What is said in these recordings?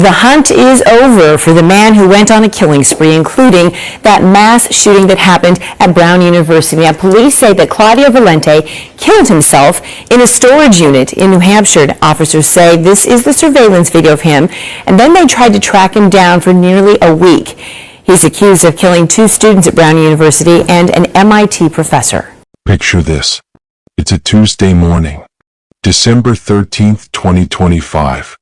The hunt is over for the man who went on a killing spree, including that mass shooting that happened at Brown University. Now, police say that Cláudio Valente killed himself in a storage unit in New Hampshire. Officers say this is the surveillance video of him, and then they tried to track him down for nearly a week. He's accused of killing 2 students at Brown University and an MIT professor. Picture this. It's a Tuesday morning, December 13th, 2025.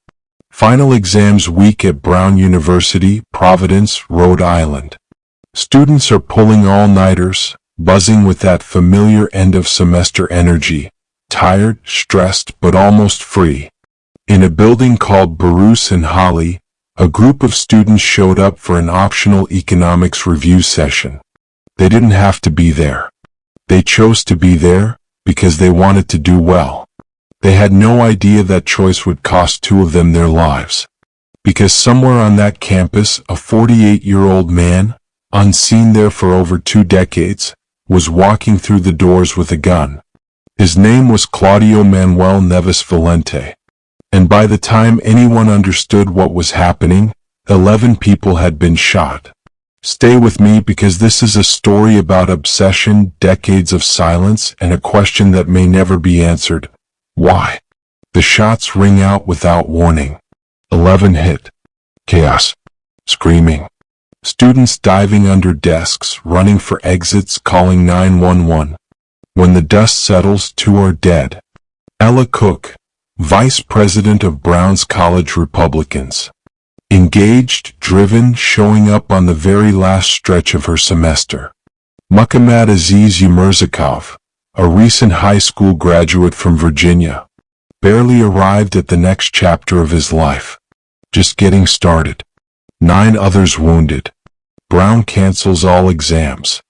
Final exams week at Brown University, Providence, Rhode Island. Students are pulling all-nighters, buzzing with that familiar end-of-semester energy, tired, stressed, but almost free. In a building called Barus and Holley, a group of students showed up for an optional economics review session. They didn't have to be there. They chose to be there because they wanted to do well. They had no idea that choice would cost 2 of them their lives. Because somewhere on that campus, a 48-year-old man, unseen there for over 2 decades, was walking through the doors with a gun. His name was Cláudio Manuel Neves Valente. And by the time anyone understood what was happening, 11 people had been shot. Stay with me because this is a story about obsession, decades of silence, and a question that may never be answered. Why? The shots ring out without warning. 11 hit. Chaos. Screaming. Students diving under desks, running for exits, calling 911. When the dust settles, 2 are dead. Ella Cook, Vice President of Brown's College Republicans. Engaged, driven, showing up on the very last stretch of her semester. Muhammad Aziz Yumurzakov, a recent high school graduate from Virginia, barely arrived at the next chapter of his life. Just getting started. 9 others wounded. Brown cancels all exams.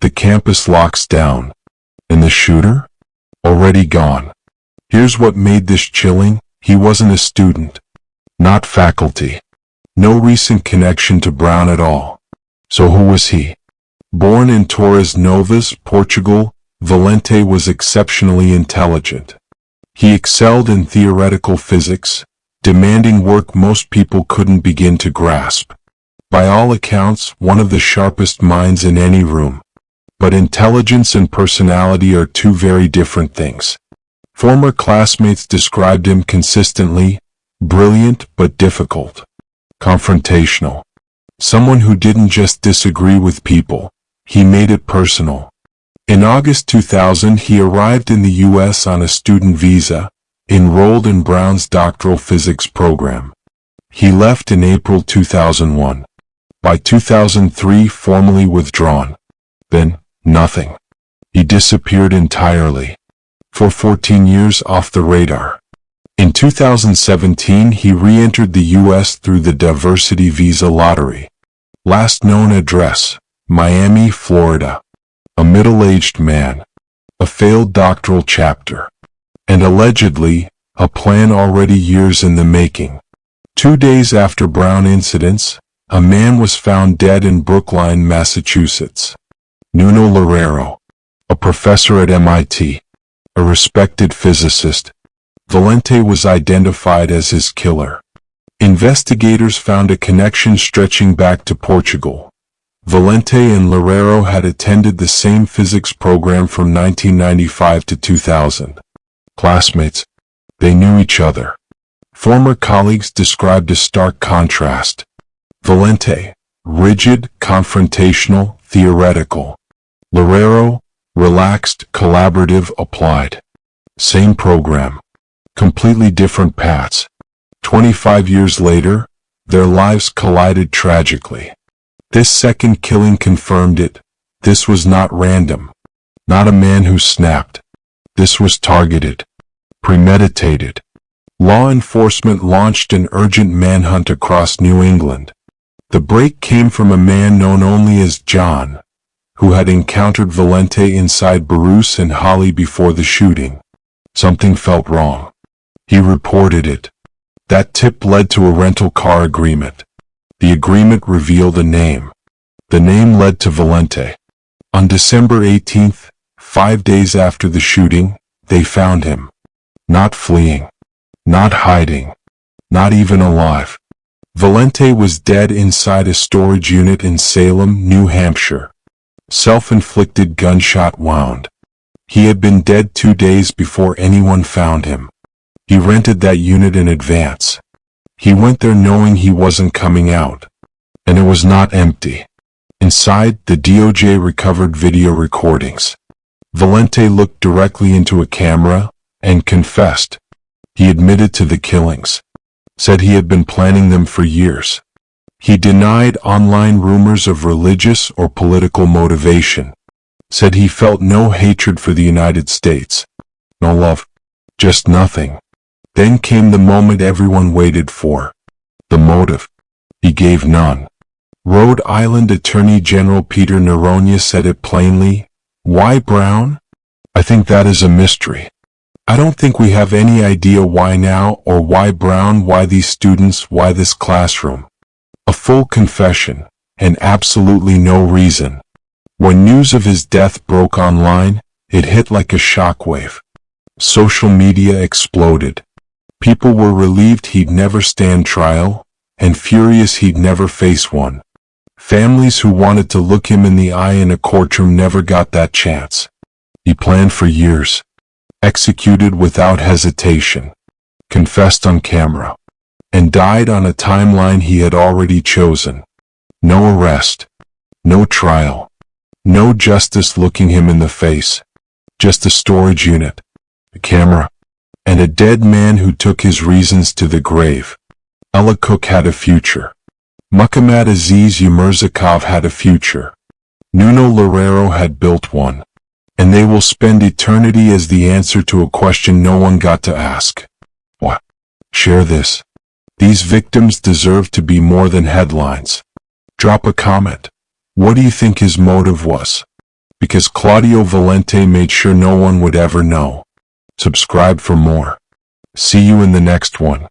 The campus locks down. And the shooter? Already gone. Here's what made this chilling. He wasn't a student. Not faculty. No recent connection to Brown at all. So who was he? Born in Torres Novas, Portugal, Valente was exceptionally intelligent. He excelled in theoretical physics, demanding work most people couldn't begin to grasp. By all accounts, one of the sharpest minds in any room. But intelligence and personality are 2 very different things. Former classmates described him consistently, brilliant but difficult. Confrontational. Someone who didn't just disagree with people, he made it personal. In August 2000, he arrived in the U.S. on a student visa, enrolled in Brown's doctoral physics program. He left in April 2001. By 2003, formally withdrawn. Then, nothing. He disappeared entirely. For 14 years off the radar. In 2017, he re-entered the U.S. through the diversity visa lottery. Last known address, Miami, Florida. A middle-aged man. A failed doctoral chapter. And allegedly, a plan already years in the making. 2 days after Brown incidents, a man was found dead in Brookline, Massachusetts. Nuno Loureiro. A professor at MIT. A respected physicist. Valente was identified as his killer. Investigators found a connection stretching back to Portugal. Valente and Loureiro had attended the same physics program from 1995 to 2000. Classmates. They knew each other. Former colleagues described a stark contrast. Valente, rigid, confrontational, theoretical. Loureiro, relaxed, collaborative, applied. Same program. Completely different paths. 25 years later, their lives collided tragically. This second killing confirmed it. This was not random. Not a man who snapped. This was targeted. Premeditated. Law enforcement launched an urgent manhunt across New England. The break came from a man known only as John, who had encountered Valente inside Barus and Holley before the shooting. Something felt wrong. He reported it. That tip led to a rental car agreement. The agreement revealed a name. The name led to Valente. On December 18th, 5 days after the shooting, they found him. Not fleeing. Not hiding. Not even alive. Valente was dead inside a storage unit in Salem, New Hampshire. Self-inflicted gunshot wound. He had been dead 2 days before anyone found him. He rented that unit in advance. He went there knowing he wasn't coming out. And it was not empty. Inside, the DOJ recovered video recordings. Valente looked directly into a camera and confessed. He admitted to the killings. Said he had been planning them for years. He denied online rumors of religious or political motivation. Said he felt no hatred for the United States. No love. Just nothing. Then came the moment everyone waited for. The motive. He gave none. Rhode Island Attorney General Peter Noronha said it plainly. Why Brown? I think that is a mystery. I don't think we have any idea why now or why Brown, why these students, why this classroom. A full confession, and absolutely no reason. When news of his death broke online, it hit like a shockwave. Social media exploded. People were relieved he'd never stand trial, and furious he'd never face one. Families who wanted to look him in the eye in a courtroom never got that chance. He planned for years. Executed without hesitation. Confessed on camera. And died on a timeline he had already chosen. No arrest. No trial. No justice looking him in the face. Just a storage unit. A camera. And a dead man who took his reasons to the grave. Ella Cook had a future. Muhammad Aziz Yumurzakov had a future. Nuno Loureiro had built one. And they will spend eternity as the answer to a question no one got to ask. What? Share this. These victims deserve to be more than headlines. Drop a comment. What do you think his motive was? Because Cláudio Valente made sure no one would ever know. Subscribe for more. See you in the next one.